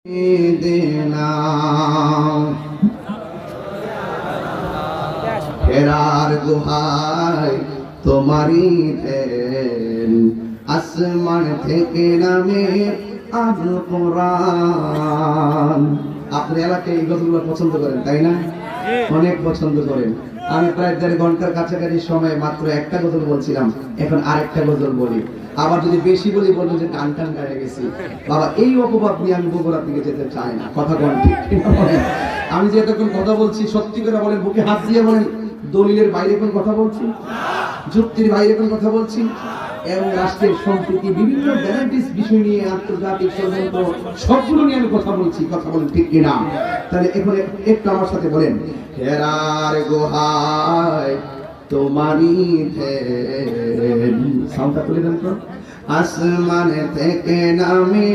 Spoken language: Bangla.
দেনা হেরার গুহায় তোমারই ধ্যান, আসমান থেকে নামে আল কোরআন। আপনার এলাকায় এই গজলগুলো পছন্দ করেন তাই না? অনেক পছন্দ করেন। আমি প্রায় 1.5 ঘন্টার কাছাকাছি সময় মাত্র একটা গজল বলছিলাম, এখন আরেকটা গজল বলি। আবার যদি বেশি বলি বলবো যে টান টান গায়ে গেছি। বাবা, এই অপবাদ নিয়ে আমি বগুড়ার দিকে যেতে চাই না। কথা কোন ঠিক কিনা বলেন? আমি যে এতক্ষণ কথা বলছি সত্যি করে বলেন, বুকে হাত দিয়ে বলেন, দলিলের বাইরে কোন কথা বলছি, যুক্তির বাইরে কোন কথা বলছি, এবং রাষ্ট্রের সম্প্রীতি বিভিন্ন ভ্যারাইটিস বিষয় নিয়ে, আন্তর্জাতিক ষড়যন্ত্র সবগুলো নিয়ে আমি কথা বলছি। কথা বলেন ঠিক কিনা? তাহলে এখন একটু আমার সাথে বলেন, হেরার গুহায় তোমারই ধ্যান, সাউন্ডটা তুলে দেন তো। আসমান থেকে নামে